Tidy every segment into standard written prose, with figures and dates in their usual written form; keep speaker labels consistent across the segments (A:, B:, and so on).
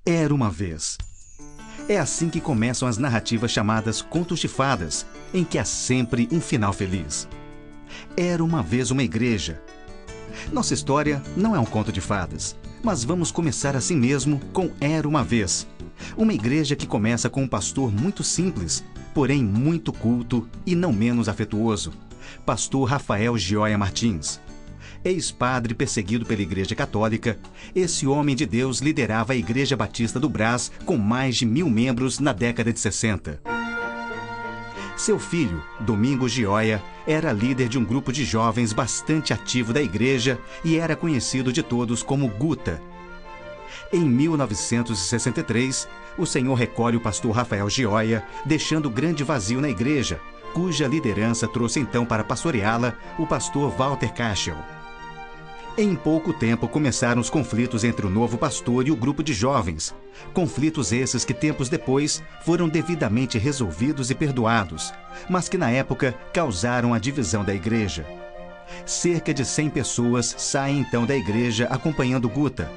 A: Era uma vez. É assim que começam as narrativas chamadas contos de fadas, em que há sempre um final feliz. Era uma vez uma igreja. Nossa história não é um conto de fadas, mas vamos começar assim mesmo com Era uma vez. Uma igreja que começa com um pastor muito simples, porém muito culto e não menos afetuoso. Pastor Rafael Gioia Martins. Ex-padre perseguido pela Igreja Católica, esse homem de Deus liderava a Igreja Batista do Brás com mais de 1000 membros na década de 60. Seu filho, Domingos Gioia, era líder de um grupo de jovens bastante ativo da igreja e era conhecido de todos como Guta. Em 1963, o Senhor recolhe o pastor Rafael Gioia, deixando grande vazio na igreja, cuja liderança trouxe então para pastoreá-la o pastor Walter Cashel. Em pouco tempo começaram os conflitos entre o novo pastor e o grupo de jovens. Conflitos esses que tempos depois foram devidamente resolvidos e perdoados, mas que na época causaram a divisão da igreja. Cerca de 100 pessoas saem então da igreja acompanhando Guta.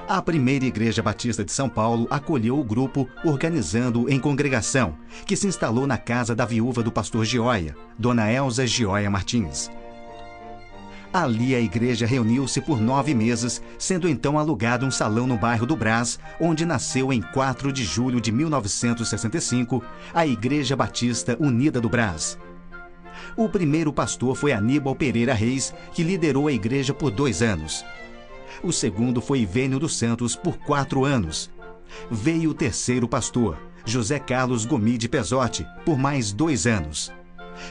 A: A primeira Igreja Batista de São Paulo acolheu o grupo, organizando-o em congregação, que se instalou na casa da viúva do pastor Gioia, Dona Elza Gioia Martins. Ali a igreja reuniu-se por 9 meses, sendo então alugado um salão no bairro do Brás, onde nasceu em 4 de julho de 1965 a Igreja Batista Unida do Brás. O primeiro pastor foi Aníbal Pereira Reis, que liderou a igreja por 2 anos. O segundo foi Ivênio dos Santos por 4 anos. Veio o terceiro pastor, José Carlos Gomide Pesotti, por mais 2 anos.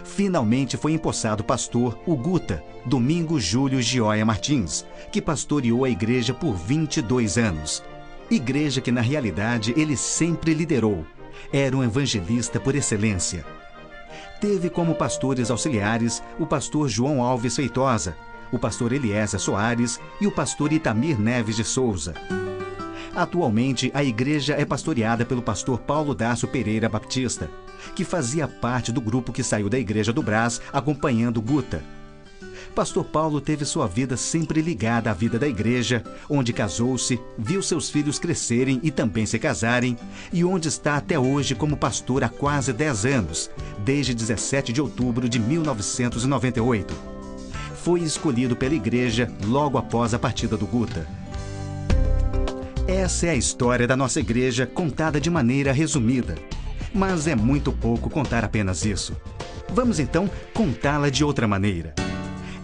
A: Finalmente foi empossado pastor o Guta, Domingos Júlio Gioia Martins, que pastoreou a igreja por 22 anos. Igreja que na realidade ele sempre liderou. Era um evangelista por excelência. Teve como pastores auxiliares o pastor João Alves Feitosa, o pastor Eliezer Soares e o pastor Itamir Neves de Souza. Atualmente, a igreja é pastoreada pelo pastor Paulo Dácio Pereira Baptista, que fazia parte do grupo que saiu da Igreja do Brás acompanhando Guta. Pastor Paulo teve sua vida sempre ligada à vida da igreja, onde casou-se, viu seus filhos crescerem e também se casarem, e onde está até hoje como pastor há quase 10 anos, desde 17 de outubro de 1998. Foi escolhido pela igreja logo após a partida do Guta. Essa é a história da nossa igreja contada de maneira resumida. Mas é muito pouco contar apenas isso. Vamos então contá-la de outra maneira.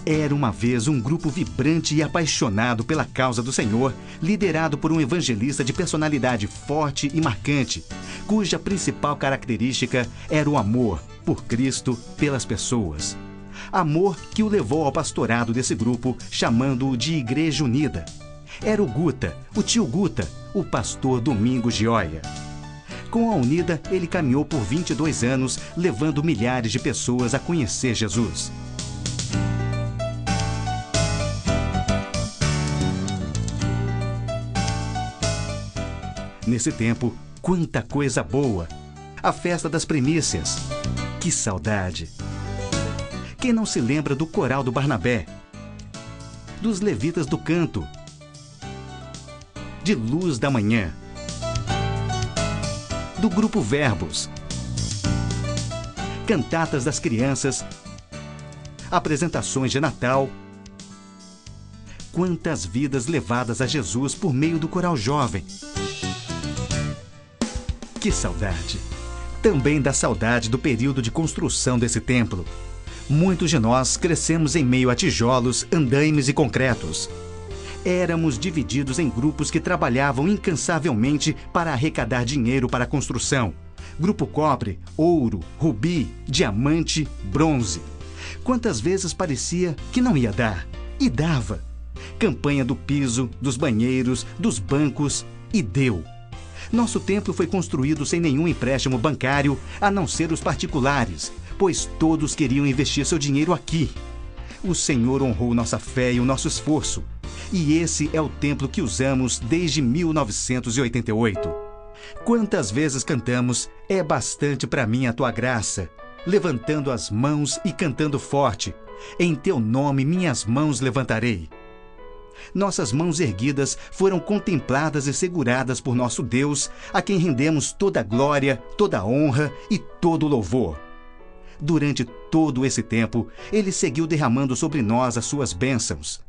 A: Era uma vez um grupo vibrante e apaixonado pela causa do Senhor, liderado por um evangelista de personalidade forte e marcante, cuja principal característica era o amor por Cristo pelas pessoas. Amor que o levou ao pastorado desse grupo, chamando-o de Igreja Unida. Era o Guta, o tio Guta, o pastor Domingos Gioia. Com a Unida, ele caminhou por 22 anos, levando milhares de pessoas a conhecer Jesus. Nesse tempo, quanta coisa boa! A festa das primícias. Que saudade! Quem não se lembra do coral do Barnabé? Dos levitas do canto? De Luz da Manhã? Do grupo Verbos? Cantatas das crianças? Apresentações de Natal? Quantas vidas levadas a Jesus por meio do coral jovem? Que saudade! Também da saudade do período de construção desse templo. Muitos de nós crescemos em meio a tijolos, andaimes e concretos. Éramos divididos em grupos que trabalhavam incansavelmente para arrecadar dinheiro para a construção. Grupo cobre, ouro, rubi, diamante, bronze. Quantas vezes parecia que não ia dar, e dava. Campanha do piso, dos banheiros, dos bancos, e deu. Nosso templo foi construído sem nenhum empréstimo bancário, a não ser os particulares, pois todos queriam investir seu dinheiro aqui. O Senhor honrou nossa fé e o nosso esforço. E esse é o templo que usamos desde 1988. Quantas vezes cantamos "É bastante para mim a tua graça", levantando as mãos e cantando forte: "Em teu nome minhas mãos levantarei". Nossas mãos erguidas foram contempladas e seguradas por nosso Deus, a quem rendemos toda a glória, toda a honra e todo o louvor. Durante todo esse tempo, Ele seguiu derramando sobre nós as suas bênçãos.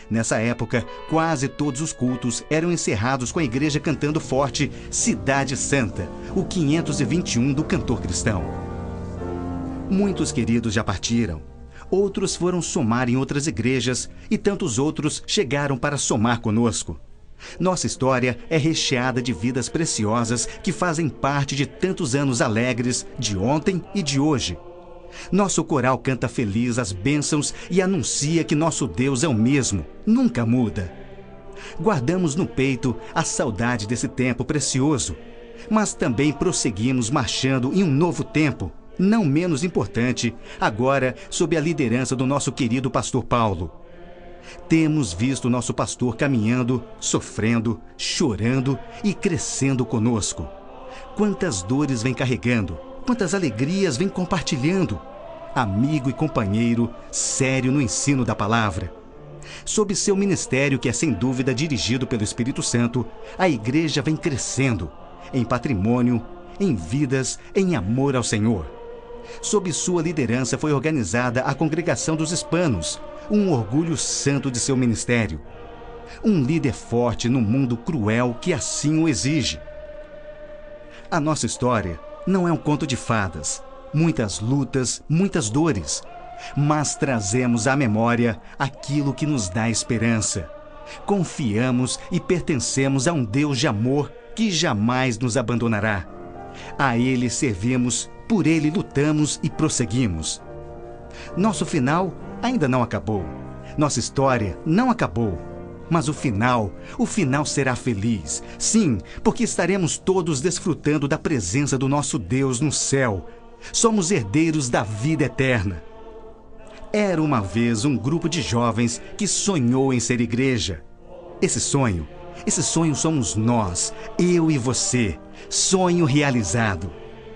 A: Nessa época, quase todos os cultos eram encerrados com a igreja cantando forte Cidade Santa, o 521 do cantor cristão. Muitos queridos já partiram. Outros foram somar em outras igrejas e tantos outros chegaram para somar conosco. Nossa história é recheada de vidas preciosas que fazem parte de tantos anos alegres de ontem e de hoje. Nosso coral canta feliz as bênçãos e anuncia que nosso Deus é o mesmo, nunca muda. Guardamos no peito a saudade desse tempo precioso, mas também prosseguimos marchando em um novo tempo, não menos importante, agora sob a liderança do nosso querido pastor Paulo. Temos visto nosso pastor caminhando, sofrendo, chorando e crescendo conosco. Quantas dores vem carregando, quantas alegrias vem compartilhando. Amigo e companheiro, sério no ensino da palavra. Sob seu ministério, que é sem dúvida dirigido pelo Espírito Santo, a igreja vem crescendo, em patrimônio, em vidas, em amor ao Senhor. Sob sua liderança foi organizada a Congregação dos Hispanos, um orgulho santo de seu ministério. Um líder forte no mundo cruel que assim o exige. A nossa história não é um conto de fadas, muitas lutas, muitas dores, mas trazemos à memória aquilo que nos dá esperança. Confiamos e pertencemos a um Deus de amor que jamais nos abandonará. A Ele servimos, por Ele lutamos e prosseguimos. Nosso final ainda não acabou. Nossa história não acabou. Mas o final será feliz. Sim, porque estaremos todos desfrutando da presença do nosso Deus no céu. Somos herdeiros da vida eterna. Era uma vez um grupo de jovens que sonhou em ser igreja. Esse sonho somos nós, eu e você. Sonho realizado.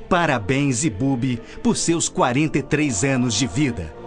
A: Parabéns, Ibubi, por seus 43 anos de vida.